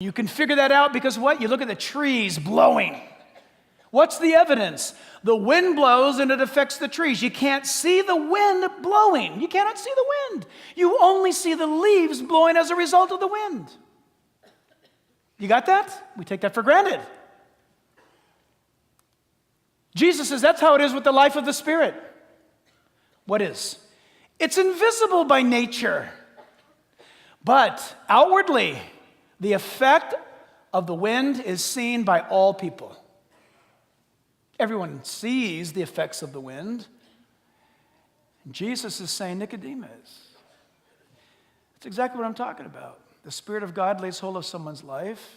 You can figure that out because what? You look at the trees blowing. What's the evidence? The wind blows and it affects the trees. You can't see the wind blowing. You cannot see the wind. You only see the leaves blowing as a result of the wind. You got that? We take that for granted. Jesus says that's how it is with the life of the Spirit. What is? It's invisible by nature. But outwardly, the effect of the wind is seen by all people. Everyone sees the effects of the wind. And Jesus is saying, Nicodemus, that's exactly what I'm talking about. The Spirit of God lays hold of someone's life.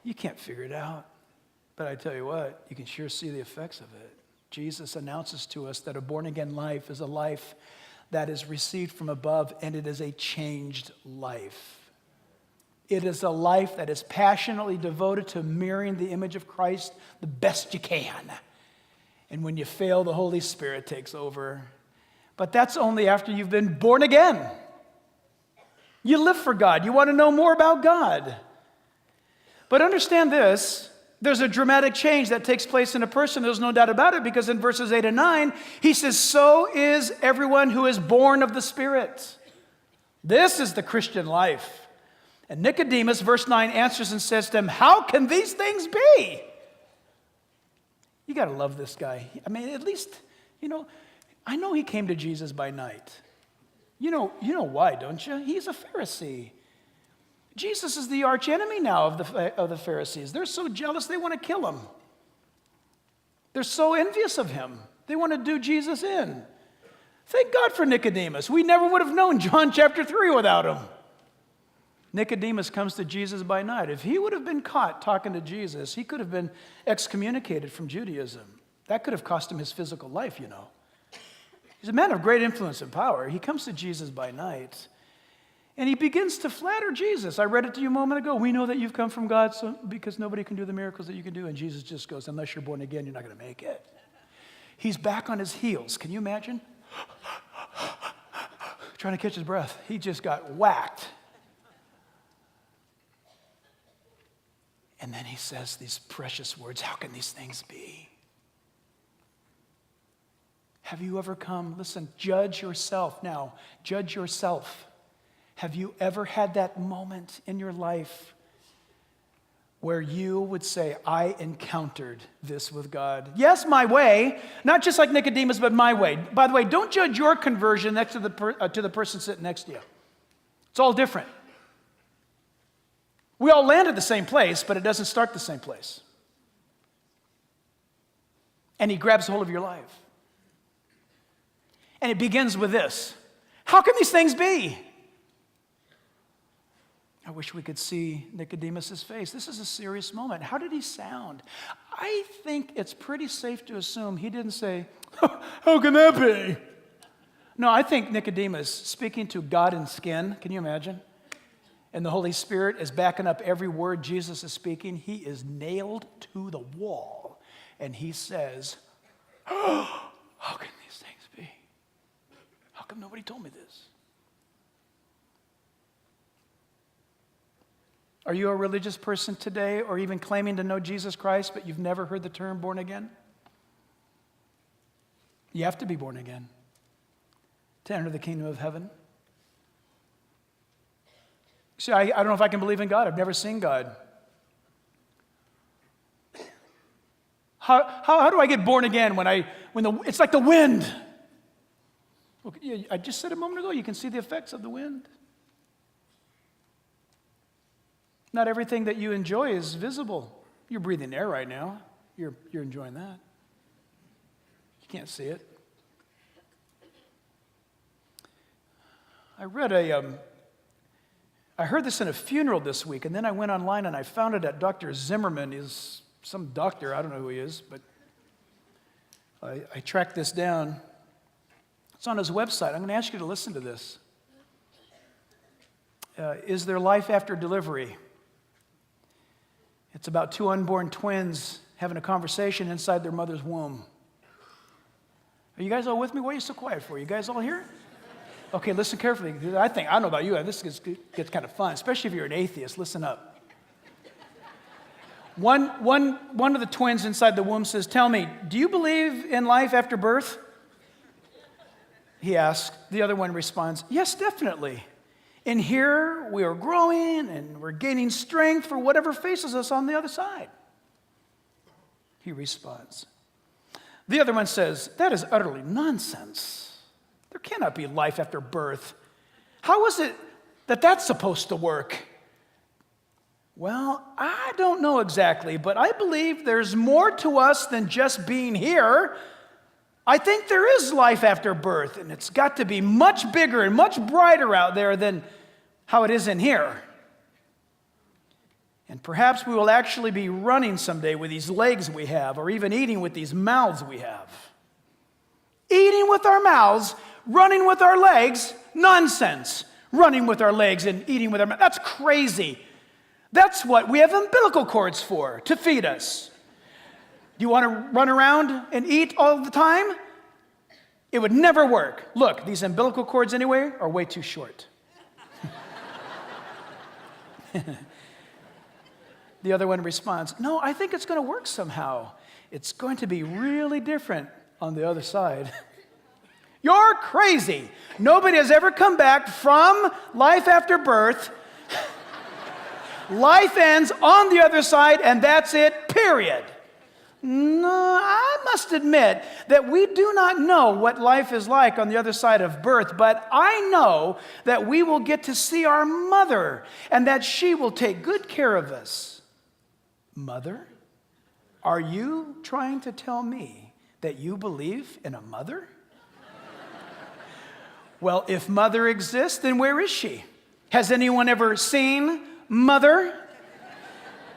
You can't figure it out. But I tell you what, you can sure see the effects of it. Jesus announces to us that a born-again life is a life that is received from above, and it is a changed life. It is a life that is passionately devoted to mirroring the image of Christ the best you can. And when you fail, the Holy Spirit takes over. But that's only after you've been born again. You live for God. You want to know more about God. But understand this, there's a dramatic change that takes place in a person. There's no doubt about it, because in verses 8 and 9, he says, so is everyone who is born of the Spirit. This is the Christian life. And Nicodemus, verse 9, answers and says to him, how can these things be? You got to love this guy. I mean, at least, I know he came to Jesus by night. You know why, don't you? He's a Pharisee. Jesus is the archenemy now of the Pharisees. They're so jealous they want to kill him. They're so envious of him. They want to do Jesus in. Thank God for Nicodemus. We never would have known John chapter 3 without him. Nicodemus comes to Jesus by night. If he would have been caught talking to Jesus, he could have been excommunicated from Judaism. That could have cost him his physical life, He's a man of great influence and power. He comes to Jesus by night, and he begins to flatter Jesus. I read it to you a moment ago. We know that you've come from God because nobody can do the miracles that you can do. And Jesus just goes, unless you're born again, you're not going to make it. He's back on his heels. Can you imagine? Trying to catch his breath. He just got whacked. And then he says these precious words, how can these things be? Have you ever come, listen, judge yourself now, judge yourself. Have you ever had that moment in your life where you would say, I encountered this with God? Yes, my way, not just like Nicodemus, but my way. By the way, don't judge your conversion next to the person sitting next to you. It's all different. We all land at the same place, but it doesn't start the same place. And he grabs hold of your life. And it begins with this. How can these things be? I wish we could see Nicodemus' face. This is a serious moment. How did he sound? I think it's pretty safe to assume he didn't say, how can that be? No, I think Nicodemus, speaking to God in skin, can you imagine? And the Holy Spirit is backing up every word Jesus is speaking. He is nailed to the wall. And he says, how can these things be? How come nobody told me this? Are you a religious person today, or even claiming to know Jesus Christ, but you've never heard the term born again? You have to be born again to enter the kingdom of heaven. See, I don't know if I can believe in God. I've never seen God. How do I get born again it's like the wind? Okay, I just said a moment ago, you can see the effects of the wind. Not everything that you enjoy is visible. You're breathing air right now. You're enjoying that. You can't see it. I heard this in a funeral this week, and then I went online and I found it at Dr. Zimmerman. He's some doctor, I don't know who he is, but I tracked this down. It's on his website. I'm going to ask you to listen to this. Is there life after delivery? It's about two unborn twins having a conversation inside their mother's womb. Are you guys all with me? Why are you so quiet for? You guys all here? Okay, listen carefully. I don't know about you, this gets kind of fun, especially if you're an atheist. Listen up. One of the twins inside the womb says, "Tell me, do you believe in life after birth?" He asks. The other one responds, "Yes, definitely. In here, we are growing and we're gaining strength for whatever faces us on the other side." He responds. The other one says, "That is utterly nonsense. There cannot be life after birth. How is it that that's supposed to work?" "Well, I don't know exactly, but I believe there's more to us than just being here. I think there is life after birth, and it's got to be much bigger and much brighter out there than how it is in here. And perhaps we will actually be running someday with these legs we have, or even eating with these mouths we have." Eating with our mouths, running with our legs, nonsense. Running with our legs and eating with our mouths, that's crazy. That's what we have umbilical cords for, to feed us. Do you want to run around and eat all the time? It would never work. Look, these umbilical cords anyway are way too short. The other one responds, "No, I think it's going to work somehow. It's going to be really different on the other side." "You're crazy. Nobody has ever come back from life after birth. Life ends on the other side, and that's it, period." No, I must admit that we do not know what life is like on the other side of birth, but I know that we will get to see our mother and that she will take good care of us. Mother? Are you trying to tell me that you believe in a mother? Well, if mother exists, then where is she? Has anyone ever seen mother?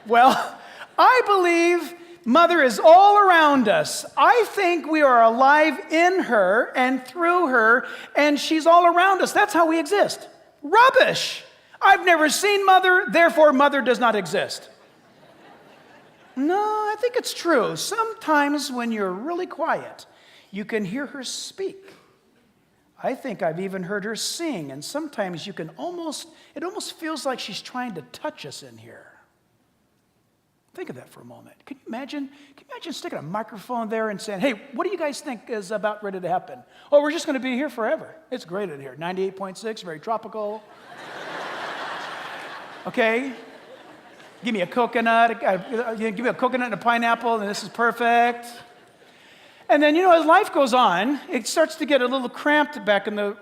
Well, I believe mother is all around us. I think we are alive in her and through her, and she's all around us. That's how we exist. Rubbish! I've never seen mother, therefore mother does not exist. No, I think it's true. Sometimes when you're really quiet, you can hear her speak. I think I've even heard her sing, and sometimes it almost feels like she's trying to touch us in here. Think of that for a moment. Can you imagine sticking a microphone there and saying, "Hey, what do you guys think is about ready to happen?" "Oh, we're just going to be here forever. It's great in here. 98.6, very tropical." Okay? Give me a coconut. Give me a coconut and a pineapple, and this is perfect. And then, as life goes on, it starts to get a little cramped back in the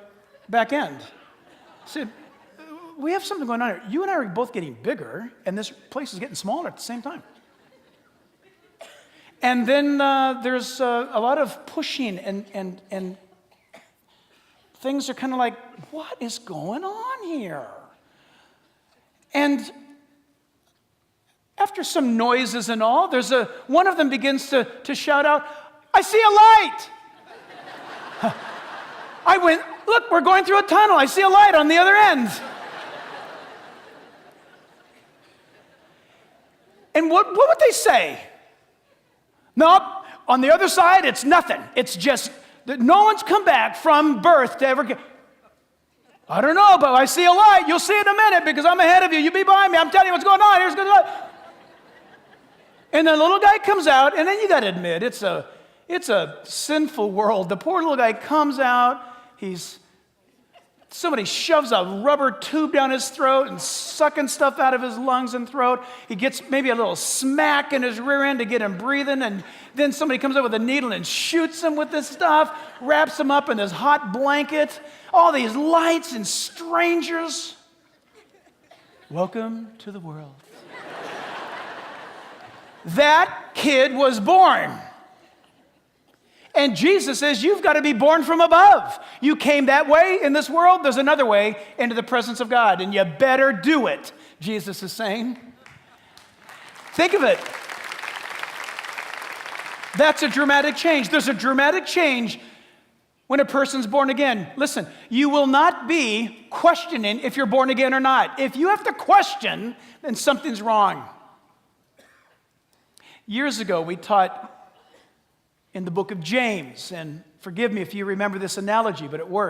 back end. So, we have something going on here. You and I are both getting bigger, and this place is getting smaller at the same time. And then there's a lot of pushing, and things are kind of like, what is going on here? And after some noises and all, one of them begins to shout out, "I see a light!" I went, "Look, we're going through a tunnel. I see a light on the other end." And what would they say? "Nope, on the other side, it's nothing. It's just that no one's come back from birth to ever get." "I don't know, but I see a light. You'll see it in a minute because I'm ahead of you. You be behind me. I'm telling you what's going on. Here's good light." And the little guy comes out, and then you got to admit, it's a sinful world. The poor little guy comes out. Somebody shoves a rubber tube down his throat and sucking stuff out of his lungs and throat. He gets maybe a little smack in his rear end to get him breathing, and then somebody comes up with a needle and shoots him with this stuff, wraps him up in this hot blanket. All these lights and strangers. Welcome to the world. That kid was born. And Jesus says, you've got to be born from above. You came that way in this world, there's another way into the presence of God, and you better do it, Jesus is saying. Think of it. That's a dramatic change. There's a dramatic change when a person's born again. Listen, you will not be questioning if you're born again or not. If you have to question, then something's wrong. Years ago, we taught in the book of James, and forgive me if you remember this analogy, but it works.